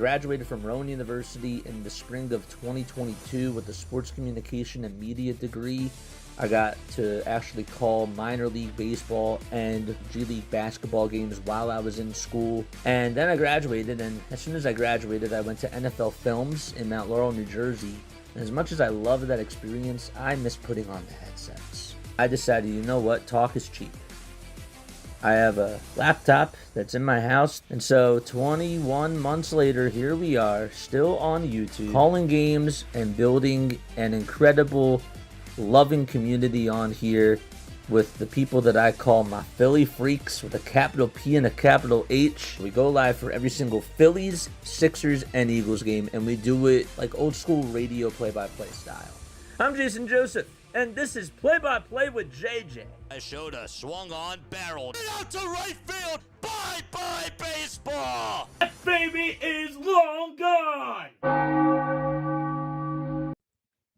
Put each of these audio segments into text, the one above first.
graduated from Rowan University in the spring of 2022 with a sports communication and media degree. I got to actually call minor league baseball and G League basketball games while I was in school. And then I graduated, and as soon as I graduated, I went to NFL Films in Mount Laurel, New Jersey. And as much as I loved that experience, I miss putting on the headsets. I decided, you know what, talk is cheap. I have a laptop that's in my house, and so 21 months later, here we are, still on YouTube, calling games and building an incredible, loving community on here with the people that I call my Philly freaks with a capital P and a capital H. We go live for every single Phillies, Sixers, and Eagles game, and we do it like old school radio play-by-play style. I'm Jason Joseph, and this is Play-by-Play with JJ. I showed a swung on barrel. Get out to right field. Bye-bye baseball. That baby is long gone.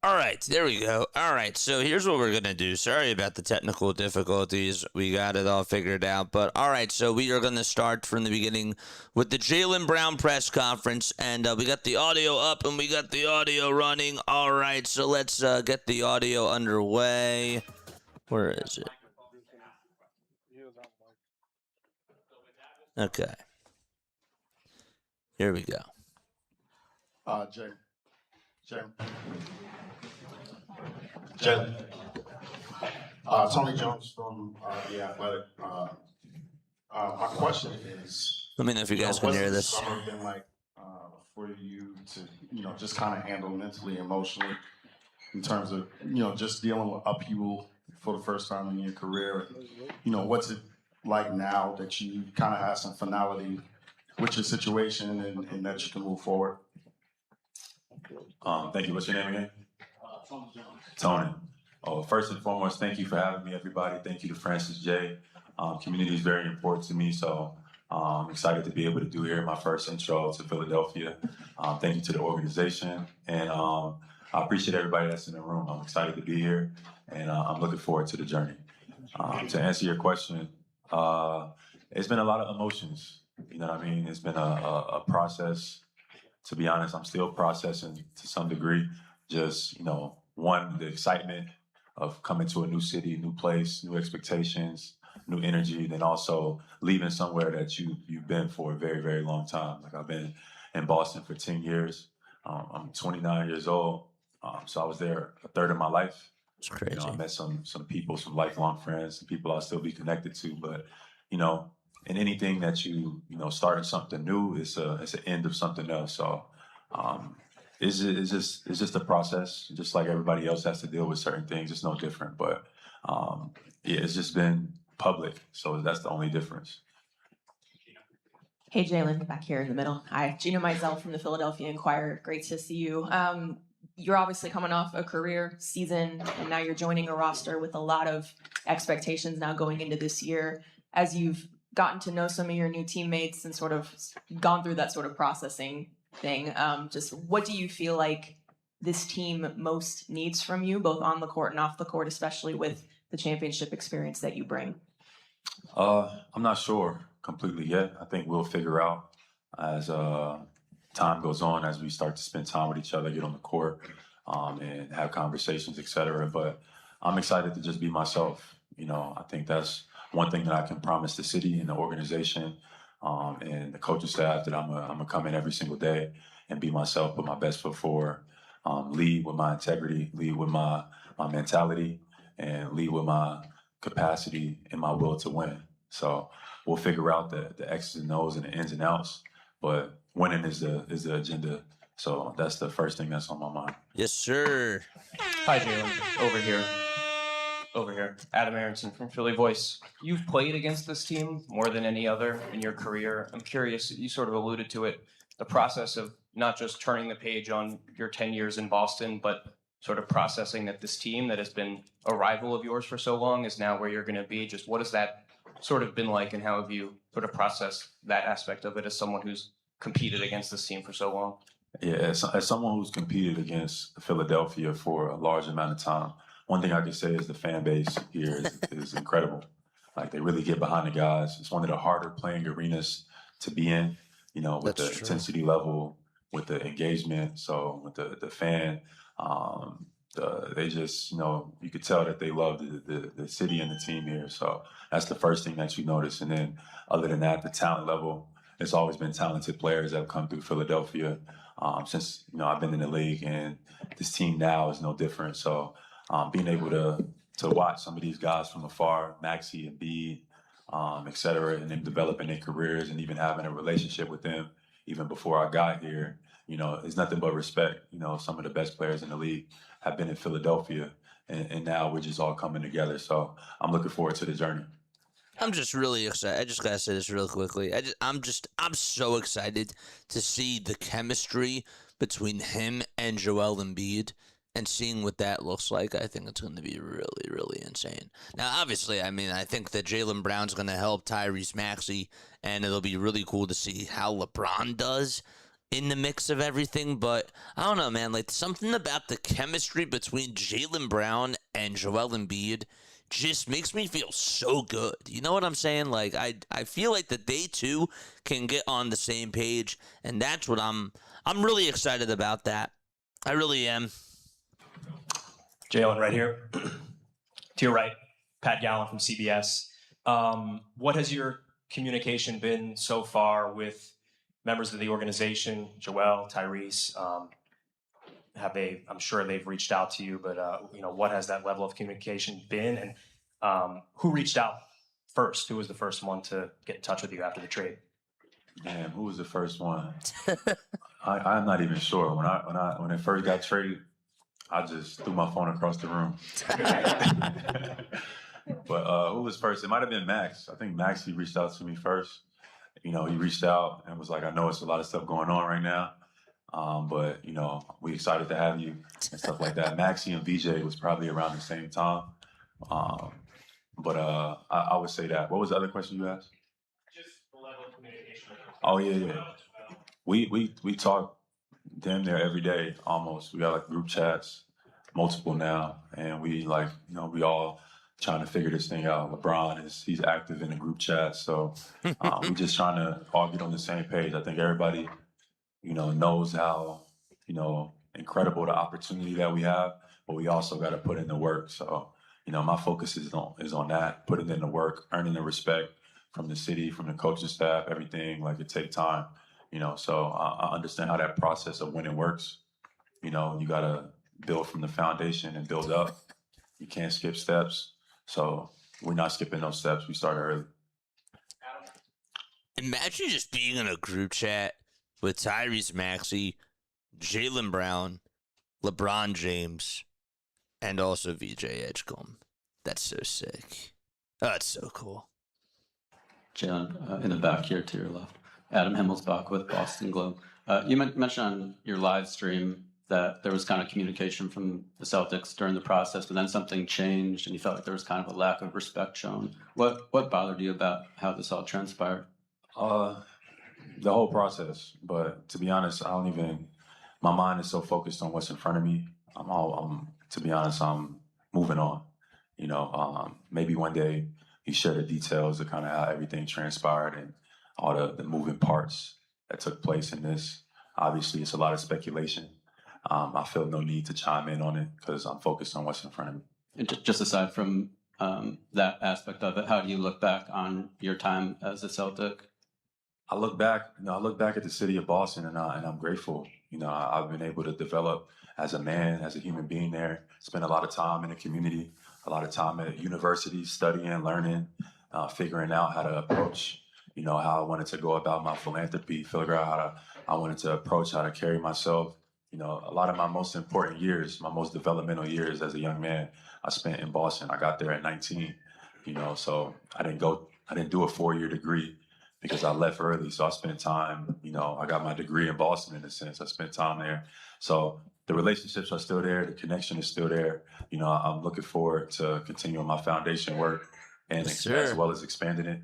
All right, there we go. All right, so here's what we're going to do. Sorry about the technical difficulties. We got it all figured out. But all right, so we are going to start from the beginning with the Jaylen Brown press conference. And we got the audio up and we got the audio running. All right, so let's get the audio underway. Where is it? Okay. Here we go. Jaylen. Tony Jones from The Athletic. My question is, Let me know if you guys can hear this. What's the summer been like for you to, just kind of handle mentally, emotionally, in terms of, just dealing with upheaval for the first time in your career? What's it like now that you kind of have some finality with your situation and that you can move forward? Thank you. What's your name again? Tony. Oh, first and foremost, thank you for having me, everybody. Thank you to Francis J. Community is very important to me, so I'm excited to be able to do here my first intro to Philadelphia. Thank you to the organization, and I appreciate everybody that's in the room. I'm excited to be here, and I'm looking forward to the journey. To answer your question, it's been a lot of emotions. You know what I mean? It's been a process. To be honest, I'm still processing to some degree. Just, one, the excitement of coming to a new city, new place, new expectations, new energy, then also leaving somewhere that you've been for a very, very long time. Like I've been in Boston for 10 years. I'm 29 years old. So I was there a third of my life. It's crazy. I met some people, some lifelong friends, some people I'll still be connected to. But, in anything that starting something new, it's an end of something else. So it's just a process, just like everybody else has to deal with certain things. It's no different, but it's just been public. So that's the only difference. Hey, Jaylen, back here in the middle. Hi, Gina Mizell from the Philadelphia Inquirer. Great to see you. You're obviously coming off a career season, and now you're joining a roster with a lot of expectations now going into this year. As you've gotten to know some of your new teammates and sort of gone through that sort of processing thing, just what do you feel like this team most needs from you, both on the court and off the court, especially with the championship experience that you bring? I'm not sure completely yet. I think we'll figure out as time goes on, as we start to spend time with each other, get on the court, and have conversations, etc. But I'm excited to just be myself. I think that's one thing that I can promise the city and the organization and the coaching staff, that I'm gonna come in every single day and be myself, put my best foot forward, lead with my integrity, lead with my mentality, and lead with my capacity and my will to win. So we'll figure out the X's and O's and the ins and outs, but winning is the agenda. So that's the first thing that's on my mind. Yes, sir. Hi, Jaylen. Over here. Adam Aronson from Philly Voice. You've played against this team more than any other in your career. I'm curious, you sort of alluded to it, the process of not just turning the page on your 10 years in Boston, but sort of processing that this team that has been a rival of yours for so long is now where you're going to be. Just what has that sort of been like, and how have you sort of processed that aspect of it as someone who's competed against this team for so long? Yeah, as someone who's competed against Philadelphia for a large amount of time, one thing I can say is the fan base here is incredible. Like, they really get behind the guys. It's one of the harder playing arenas to be in. with That's the true. intensity level, with the engagement, so with the fan, they just, you could tell that they love the city and the team here. So that's the first thing that you notice. And then other than that, the talent level, it's always been talented players that have come through Philadelphia since, I've been in the league, and this team now is no different. So being able to watch some of these guys from afar, Maxey, Embiid, et cetera, and them developing their careers and even having a relationship with them even before I got here, it's nothing but respect. Some of the best players in the league have been in Philadelphia, and now we're just all coming together. So I'm looking forward to the journey. I'm just really excited. I just gotta say this real quickly. I'm so excited to see the chemistry between him and Joel Embiid and seeing what that looks like. I think it's going to be really, really insane. Now, obviously, I think that Jaylen Brown's going to help Tyrese Maxey, and it'll be really cool to see how LeBron does in the mix of everything. But I don't know, man. Like, something about the chemistry between Jaylen Brown and Joel Embiid just makes me feel so good. You know what I'm saying? Like, I feel like that they two can get on the same page, and that's what I'm really excited about that. I really am. Jaylen, right here. To your right, Pat Gallen from CBS. What has your communication been so far with members of the organization, Joel, Tyrese? I'm sure they've reached out to you, but what has that level of communication been? And who reached out first? Who was the first one to get in touch with you after the trade? Man, who was the first one? I'm not even sure. When it first got traded, I just threw my phone across the room. But who was first? It might have been Max. I think Max, he reached out to me first. He reached out and was like, I know it's a lot of stuff going on right now, but, we excited to have you and stuff like that. Maxey and VJ was probably around the same time. But I would say that. What was the other question you asked? Just the level of communication. Oh, yeah. We talk damn near every day, almost. We got like group chats, multiple now, and we we all trying to figure this thing out. LeBron he's active in the group chat, so we just trying to all get on the same page. I think everybody, knows how, incredible the opportunity that we have, but we also got to put in the work. So, my focus is on that, putting in the work, earning the respect from the city, from the coaching staff, everything. Like, it takes time. So I understand how that process of winning works. You got to build from the foundation and build up. You can't skip steps. So we're not skipping those steps. We started early. Imagine just being in a group chat with Tyrese Maxey, Jaylen Brown, LeBron James, and also VJ Edgecombe. That's so sick. Oh, that's so cool. Jaylen, in the back here to your left. Adam Himmelsbach with Boston Globe. You mentioned on your live stream that there was kind of communication from the Celtics during the process, but then something changed and you felt like there was kind of a lack of respect shown. What bothered you about how this all transpired? The whole process. But to be honest, my mind is so focused on what's in front of me. To be honest, I'm moving on. Maybe one day you share the details of kind of how everything transpired and all the moving parts that took place in this. Obviously, it's a lot of speculation. I feel no need to chime in on it because I'm focused on what's in front of me. And just aside from that aspect of it, how do you look back on your time as a Celtic? I look back at the city of Boston, and I'm grateful. I've been able to develop as a man, as a human being there. Spend a lot of time in the community, a lot of time at university, studying, learning, figuring out how to approach. How I wanted to go about my philanthropy, figure out how I wanted to approach, how to carry myself. A lot of my most important years, my most developmental years as a young man, I spent in Boston. I got there at 19. So I didn't do a 4-year degree because I left early. So I spent time, I got my degree in Boston in a sense. I spent time there. So the relationships are still there. The connection is still there. I'm looking forward to continuing my foundation work and Yes, as well as expanding it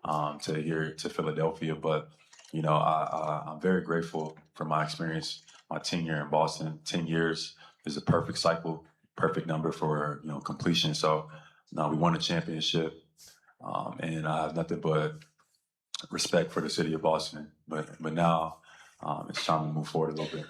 to Philadelphia. But, I'm very grateful for my experience, my tenure in Boston. 10 years is a perfect cycle, perfect number for, completion. So now we won a championship, and I have nothing but respect for the city of Boston. But now it's time to move forward a little bit.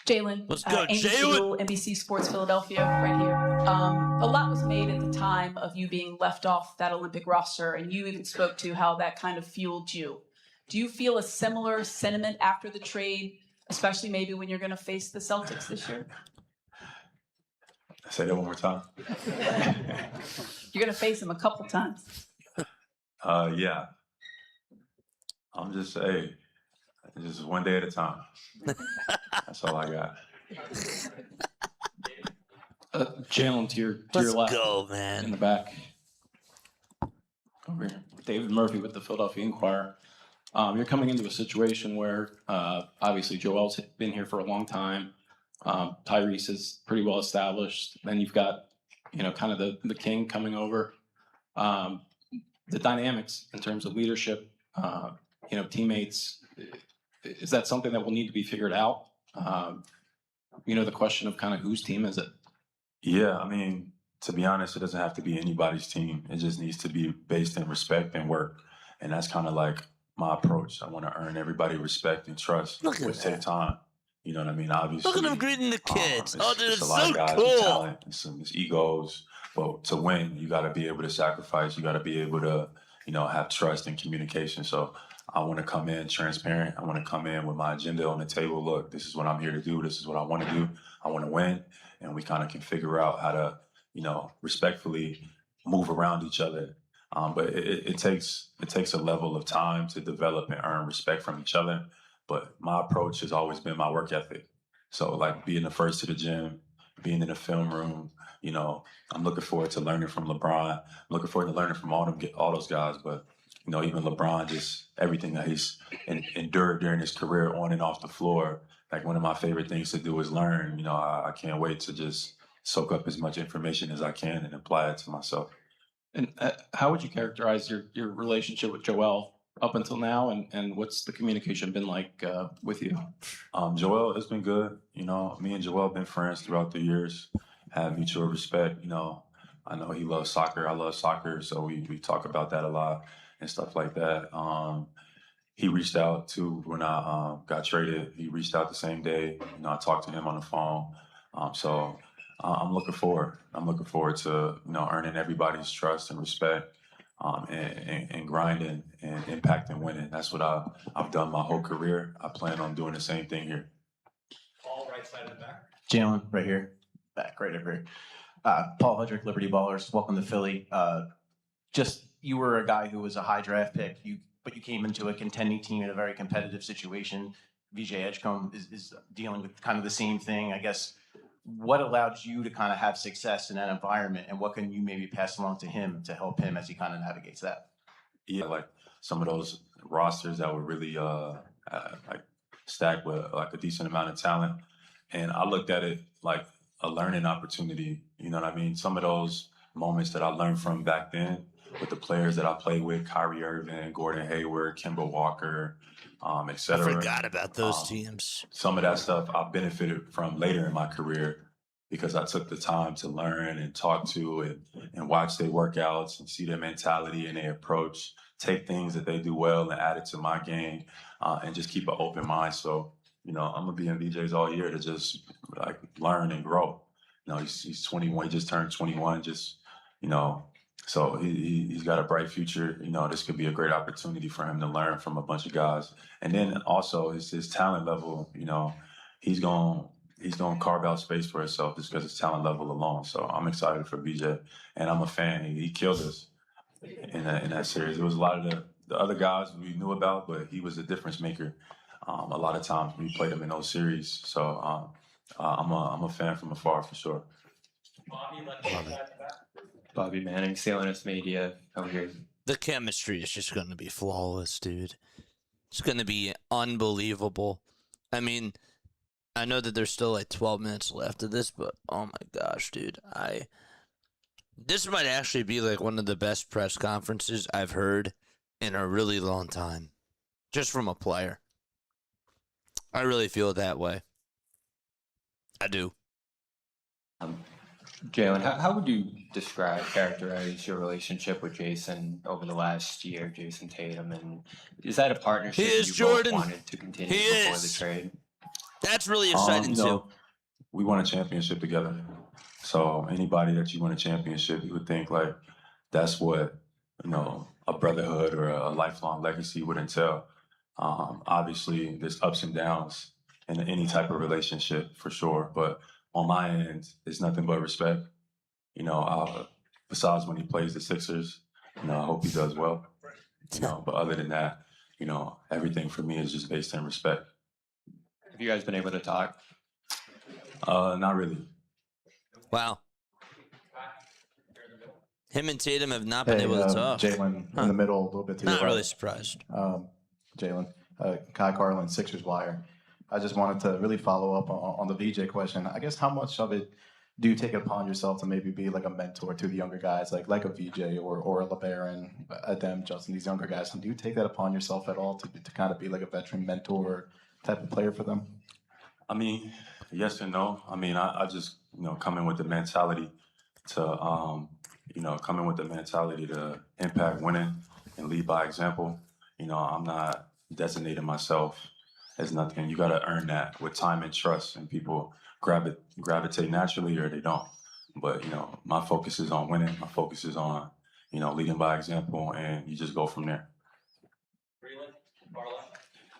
Jaylen, Let's go, Amy Jaylen. Siegel, NBC Sports Philadelphia, right here. A lot was made at the time of you being left off that Olympic roster, and you even spoke to how that kind of fueled you. Do you feel a similar sentiment after the trade, especially maybe when you're going to face the Celtics this year? Say that one more time. You're going to face them a couple times. Yeah. I'm just just one day at a time. That's all I got. Jaylen, to your Let's left, go, in man. the back. Over here. David Murphy with the Philadelphia Inquirer. You're coming into a situation where obviously Joel's been here for a long time. Tyrese is pretty well established. Then you've got, kind of the king coming over. The dynamics in terms of leadership, teammates, is that something that will need to be figured out? The question of kind of whose team is it? Yeah, I mean, to be honest, it doesn't have to be anybody's team. It just needs to be based in respect and work. And that's kind of like my approach. I want to earn everybody respect and trust, Look at which that. take time. You know what I mean? Obviously. Look at him greeting the kids. Oh, dude, it's it's a lot so of guys cool. with talent, it's egos. But to win, you got to be able to sacrifice. You got to be able to, have trust and communication. So I want to come in transparent. I want to come in with my agenda on the table. Look, this is what I'm here to do. This is what I want to do. I want to win. And we kind of can figure out how to, respectfully move around each other. But it takes a level of time to develop and earn respect from each other. But my approach has always been my work ethic. So like being the first to the gym, being in the film room, I'm looking forward to learning from LeBron. I'm looking forward to learning from all those guys. But, even LeBron, just everything that he's endured during his career on and off the floor. Like one of my favorite things to do is learn. I can't wait to just soak up as much information as I can and apply it to myself. And how would you characterize your relationship with Joel up until now, and what's the communication been like with you? Joel, it's been good. Me and Joel have been friends throughout the years, have mutual respect. I know he loves soccer. I love soccer. So we talk about that a lot and stuff like that. He reached out to when I got traded. He reached out the same day. I talked to him on the phone. So I'm looking forward. I'm looking forward to earning everybody's trust and respect, and grinding and impacting winning. That's what I've done my whole career. I plan on doing the same thing here. All right side of the back. Jaylen, right here, back right over here. Paul Hudrick, Liberty Ballers. Welcome to Philly. You were a guy who was a high draft pick. But you came into a contending team in a very competitive situation. VJ Edgecombe is dealing with kind of the same thing, I guess. What allowed you to kind of have success in that environment, and what can you maybe pass along to him to help him as he kind of navigates that? Yeah, like some of those rosters that were really like stacked with like a decent amount of talent, and I looked at it like a learning opportunity. You know what I mean? Some of those moments that I learned from back then with the players that I played with, Kyrie Irving, Gordon Hayward, Kemba Walker, et I cetera. forgot about those teams. Some of that stuff I benefited from later in my career because I took the time to learn and talk to and watch their workouts and see their mentality and their approach, take things that they do well and add it to my game, and just keep an open mind. So, I'm going to be in VJ's all year to just like learn and grow. He's 21, he just turned 21, so he's got a bright future. This could be a great opportunity for him to learn from a bunch of guys. And then also his talent level, he's going to carve out space for himself just because his talent level alone. So I'm excited for BJ, and I'm a fan. He killed us in that series. It was a lot of the other guys we knew about, but he was a difference maker. A lot of times we played him in those series. So I'm a fan from afar for sure. Bobby Manning, CLNS Media, over here. The chemistry is just going to be flawless, dude. It's going to be unbelievable. I mean, I know that there's still like 12 minutes left of this, but oh my gosh, dude. This might actually be like one of the best press conferences I've heard in a really long time, just from a player. I really feel that way. I do. Jaylen, how would you characterize your relationship with Jason over the last year, Jason Tatum? And is that a partnership He is, you Jordan. both wanted to continue He before is. the trade? That's really exciting, too. We won a championship together. So anybody that you win a championship, you would think like that's what, a brotherhood or a lifelong legacy would entail. Obviously, there's ups and downs in any type of relationship for sure. But on my end, it's nothing but respect. Besides when he plays the Sixers, I hope he does well. But other than that, everything for me is just based in respect. Have you guys been able to talk? Not really. Wow. Him and Tatum have not been able to talk. Jaylen in the middle, a little bit to your Not right. really surprised. Jaylen, Kai Carlin, Sixers Wire. I just wanted to really follow up on the VJ question. I guess how much of it do you take it upon yourself to maybe be like a mentor to the younger guys, like a VJ or a LeBaron, Adem, Justin, these younger guys? And do you take that upon yourself at all to kind of be like a veteran mentor type of player for them? I mean, yes and no. I mean, I just, come in with the mentality to, impact winning and lead by example. I'm not designating myself as nothing. You got to earn that with time and trust, and people gravitate naturally or they don't. But, my focus is on winning. My focus is on, leading by example, and you just go from there.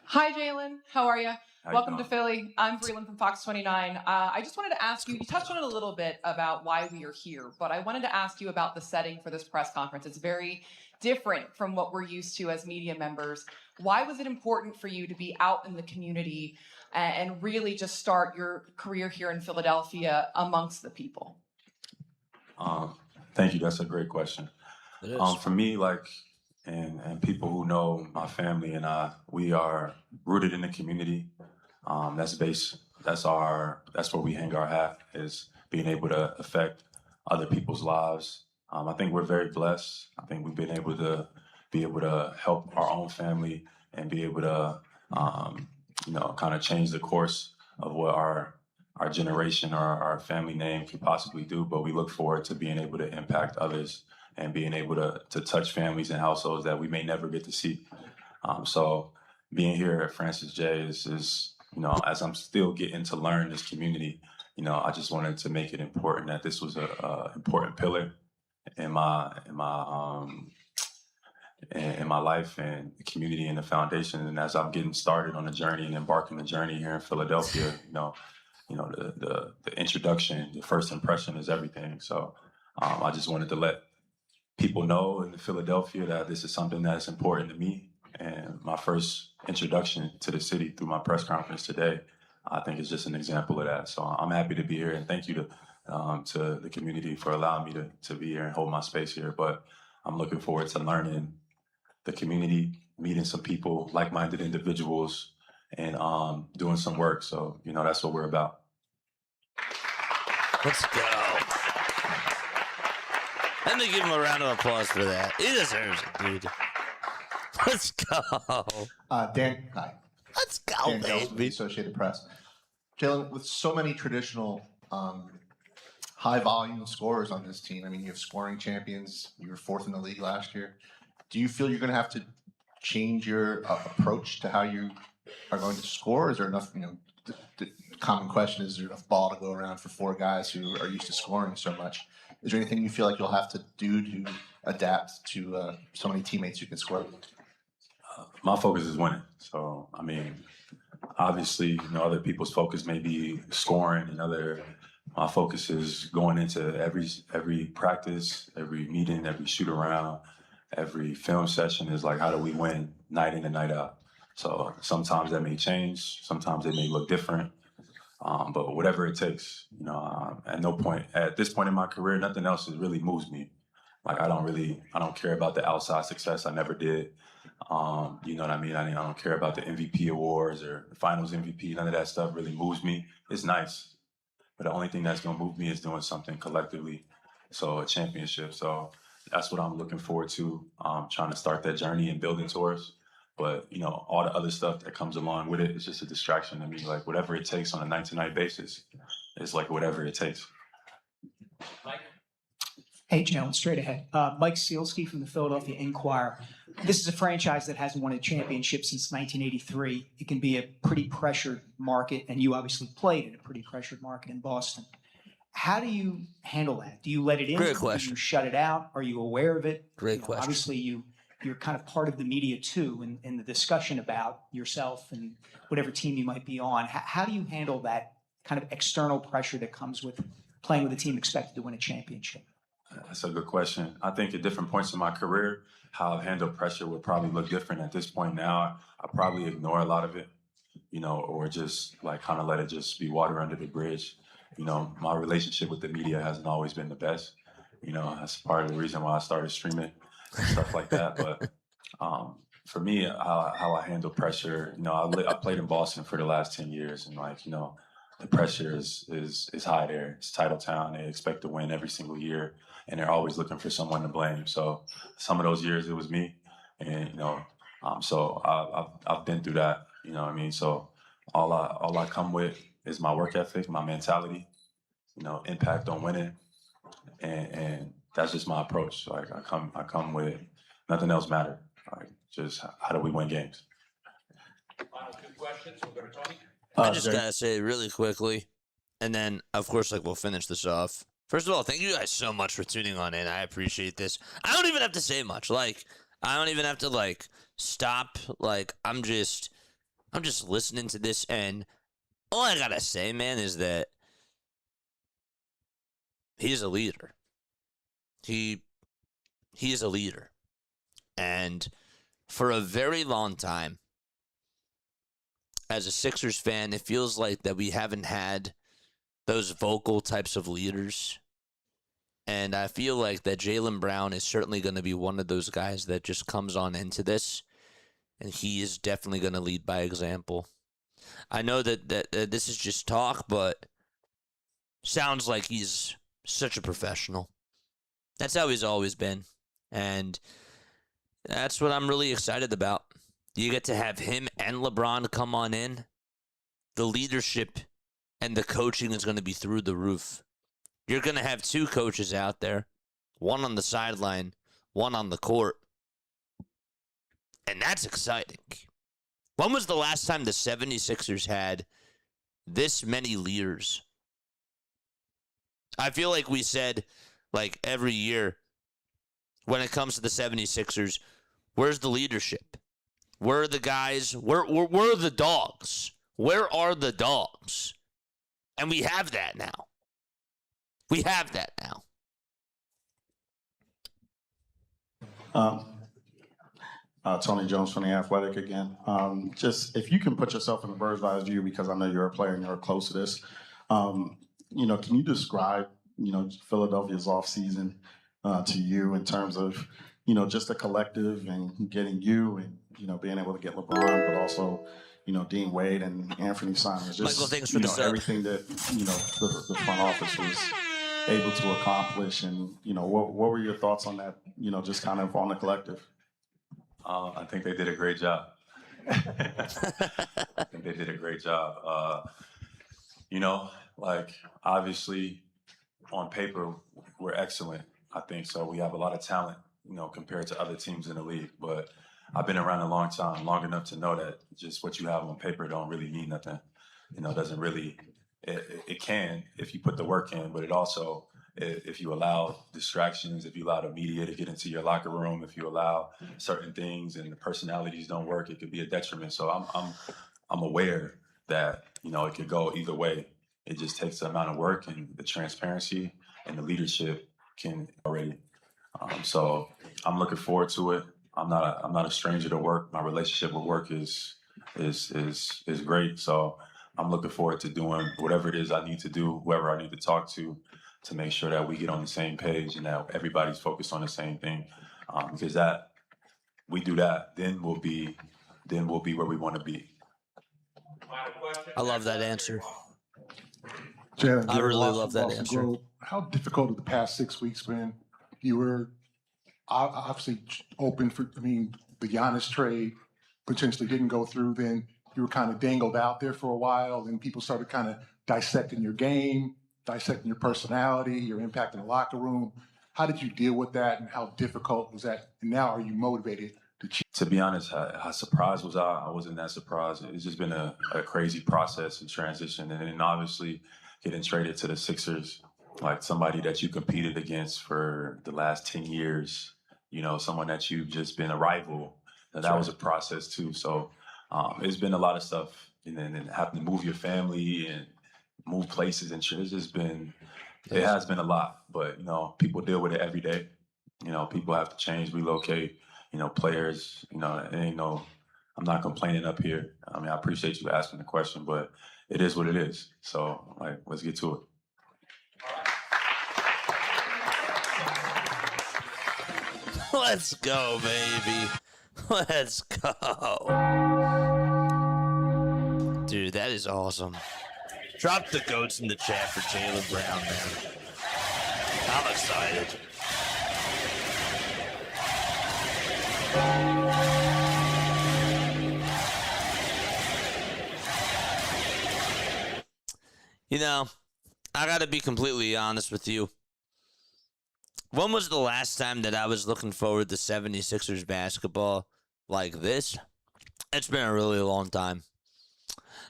Hi, Jaylen. How are you? How you Welcome to doing? Philly. I'm Freeland from Fox 29. I just wanted to ask you, you touched on it a little bit about why we are here, but I wanted to ask you about the setting for this press conference. It's very different from what we're used to as media members. Why was it important for you to be out in the community and really just start your career here in Philadelphia amongst the people? Thank you. That's a great question. For me, and people who know my family and I, we are rooted in the community. That's where we hang our hat, is being able to affect other people's lives. I think we're very blessed. I think we've been able to help our own family and be able to, kind of change the course of what our generation or our family name can possibly do. But we look forward to being able to impact others and being able to touch families and households that we may never get to see. So being here at Francis J is, as I'm still getting to learn this community, I just wanted to make it important that this was a important pillar in my life and the community and the foundation. And as I'm getting started on the journey and embarking the journey here in Philadelphia, the introduction, the first impression is everything. So I just wanted to let people know in Philadelphia that this is something that's important to me. And my first introduction to the city through my press conference today, I think is just an example of that. So I'm happy to be here, and thank you to the community for allowing me to be here and hold my space here. But I'm looking forward to learning the community, meeting some people, like-minded individuals, and doing some work. So, that's what we're about. Let's go. Let me give him a round of applause for that. He deserves it, dude. Let's go. Dan, hi. Let's go, Dan Gels with the baby. Associated Press. Jaylen, with so many traditional high-volume scorers on this team, I mean, you have scoring champions. You were fourth in the league last year. Do you feel you're going to have to change your approach to how you are going to score? Is there enough, the common question is there enough ball to go around for four guys who are used to scoring so much? Is there anything you feel like you'll have to do to adapt to so many teammates who can score? My focus is winning. So, I mean, obviously, other people's focus may be scoring, and my focus is going into every practice, every meeting, every shoot around, every film session is like, how do we win night in and night out? So sometimes that may change, sometimes it may look different, but whatever it takes, at this point in my career, nothing else really moves me. Like I don't care about the outside success. I never did. You know what I mean? I don't care about the MVP awards or the finals MVP. None of that stuff really moves me. It's nice, but the only thing that's gonna move me is doing something collectively. So a championship. So that's what I'm looking forward to. Trying to start that journey and building towards. But all the other stuff that comes along with it is just a distraction to me. Like whatever it takes on a night-to-night basis, it's like whatever it takes. Hey, Jalen, straight ahead. Mike Sealski from the Philadelphia Inquirer. This is a franchise that hasn't won a championship since 1983. It can be a pretty pressured market, and you obviously played in a pretty pressured market in Boston. How do you handle that? Do you let it in? Great question. Do you shut it out? Are you aware of it? Great question. Obviously, you're kind of part of the media, too, in the discussion about yourself and whatever team you might be on. How do you handle that kind of external pressure that comes with playing with a team expected to win a championship? That's a good question. I think at different points in my career, how I've handled pressure would probably look different. At this point now, I probably ignore a lot of it, or just like kind of let it just be water under the bridge. My relationship with the media hasn't always been the best. That's part of the reason why I started streaming and stuff like that. But for me, how I handle pressure, I played in Boston for the last 10 years, and the pressure is high there. It's title town. They expect to win every single year, and they're always looking for someone to blame. So some of those years it was me, and so I've been through that. You know what I mean? So all I come with is my work ethic, my mentality, impact on winning, and that's just my approach. Like I come with nothing else matter. Like just how do we win games? Final two questions. We'll go to Tony. I just gotta say really quickly, and then of course we'll finish this off. First of all, thank you guys so much for tuning on in. I appreciate this. I don't even have to say much. I don't even have to stop. I'm just listening to this, and all I gotta say, man, is that he's a leader. He is a leader, and for a very long time, as a Sixers fan, it feels like that we haven't had those vocal types of leaders. And I feel like that Jaylen Brown is certainly going to be one of those guys that just comes on into this. And he is definitely going to lead by example. I know that this is just talk, but sounds like he's such a professional. That's how he's always been. And that's what I'm really excited about. You get to have him and LeBron come on in. The leadership and the coaching is going to be through the roof. You're going to have two coaches out there, one on the sideline, one on the court. And that's exciting. When was the last time the 76ers had this many leaders? I feel like we said, every year, when it comes to the 76ers, where's the leadership? Where are the guys? Where are the dogs? Where are the dogs? And we have that now. We have that now. Tony Jones from The Athletic again. Just if you can put yourself in a bird's eye view, because I know you're a player and you're close to this, can you describe, Philadelphia's offseason to you in terms of, just a collective and getting you and, being able to get LeBron, but also, Dean Wade and Anthony Simons. Just, Michael, thanks for the sub. Everything that, the front office was able to accomplish. And, what were your thoughts on that, just kind of on the collective? I think they did a great job. I think they did a great job. Obviously on paper, we're excellent. I think so. We have a lot of talent, compared to other teams in the league. But I've been around a long time, long enough to know that just what you have on paper don't really mean nothing. Doesn't really, it can if you put the work in, but it also, if you allow distractions, if you allow the media to get into your locker room, if you allow certain things and the personalities don't work, it could be a detriment. So I'm aware that, it could go either way. It just takes the amount of work and the transparency and the leadership can already. So I'm looking forward to it. I'm not a stranger to work. My relationship with work is great. So I'm looking forward to doing whatever it is I need to do, whoever I need to talk to make sure that we get on the same page and that everybody's focused on the same thing. Because that we do that, then we'll be where we want to be. I love that answer. Jalen, I really love that answer. Globe. How difficult have the past 6 weeks been? You were obviously open for, the Giannis trade potentially didn't go through. Then you were kind of dangled out there for a while, and people started kind of dissecting your game. dissecting your personality, your impact in the locker room. How did you deal with that, and how difficult was that? And now are you motivated to change? To be honest, how surprised was I? I wasn't that surprised. It's just been a crazy process and transition. And then obviously getting traded to the Sixers, like somebody that you competed against for the last 10 years, you know, someone that you've just been a rival. And that was a process too. So it's been a lot of stuff. And then having to move your family and move places and shit. It's just been, it has been a lot. But, you know, people deal with it every day. You know, people have to change, relocate. You know, players, you know, it ain't no, I'm not complaining up here. I mean, I appreciate you asking the question, but it is what it is. So, like, let's get to it. Let's go, baby. Let's go. Dude, that is awesome. Drop the goats in the chat for Jaylen Brown, man. I'm excited. You know, I gotta be completely honest with you. When was the last time that I was looking forward to 76ers basketball like this? It's been a really long time.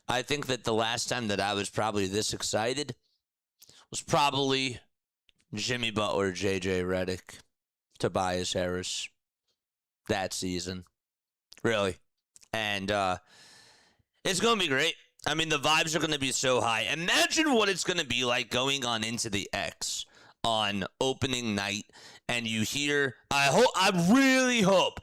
I think that the last time that I was probably this excited was probably Jimmy Butler, JJ Redick, Tobias Harris that season. Really. And it's going to be great. I mean, the vibes are going to be so high. Imagine what it's going to be like going on into the X on opening night, and you hear, I really hope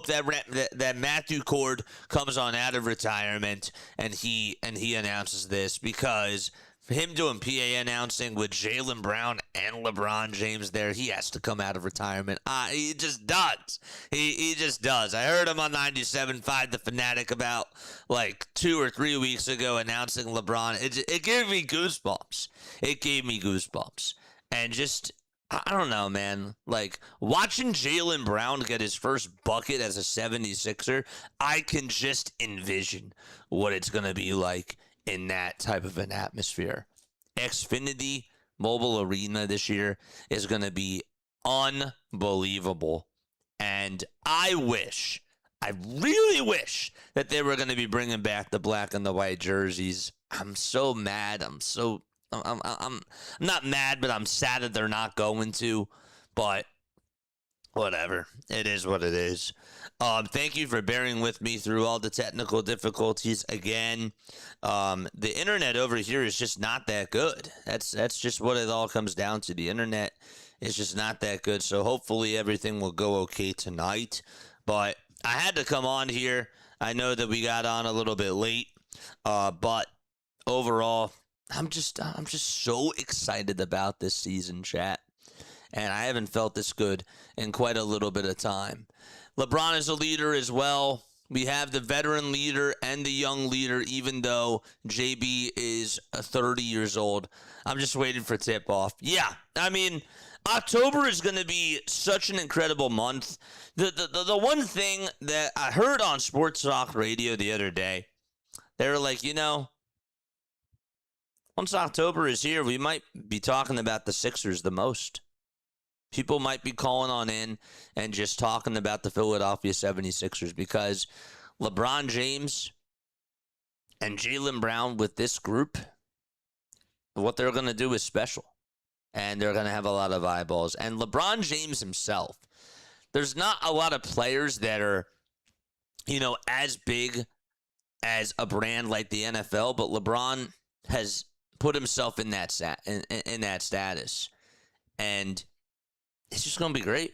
that Matthew Cord comes on out of retirement and he announces this, because him doing PA announcing with Jaylen Brown and LeBron James there, he has to come out of retirement. He just does. He just does. I heard him on 97.5 The Fanatic about like 2 or 3 weeks ago announcing LeBron. It gave me goosebumps. It gave me goosebumps. And just, I don't know, man. Like, watching Jaylen Brown get his first bucket as a 76er, I can just envision what it's going to be like in that type of an atmosphere. Xfinity Mobile Arena this year is going to be unbelievable. And I really wish that they were going to be bringing back the black and the white jerseys. I'm so mad. I'm not mad, but I'm sad that they're not going to. But whatever. It is what it is. Thank you for bearing with me through all the technical difficulties. Again, the internet over here is just not that good. That's just what it all comes down to. The internet is just not that good. So hopefully everything will go okay tonight. But I had to come on here. I know that we got on a little bit late. But overall, I'm just so excited about this season, chat. And I haven't felt this good in quite a little bit of time. LeBron is a leader as well. We have the veteran leader and the young leader, even though JB is 30 years old. I'm just waiting for tip-off. Yeah, I mean, October is going to be such an incredible month. The one thing that I heard on Sports Talk Radio the other day, they were like, you know, once October is here, we might be talking about the Sixers the most. People might be calling on in and just talking about the Philadelphia 76ers, because LeBron James and Jaylen Brown with this group, what they're going to do is special. And they're going to have a lot of eyeballs. And LeBron James himself, there's not a lot of players that are, you know, as big as a brand like the NFL, but LeBron has put himself in that status. And it's just going to be great.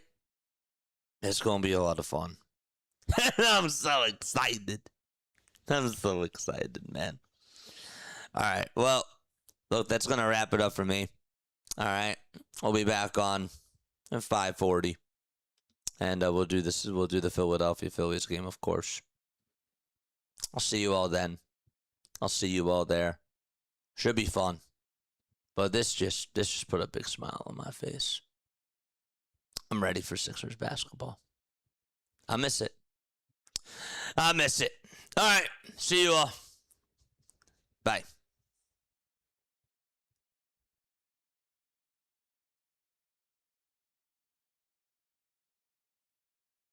It's going to be a lot of fun. I'm so excited. I'm so excited, man. All right. Well, look, that's going to wrap it up for me. All right. We'll be back on at 5:40. And we'll do the Philadelphia Phillies game, of course. I'll see you all then. I'll see you all there. Should be fun. But this just put a big smile on my face. I'm ready for Sixers basketball. I miss it. All right. See you all. Bye.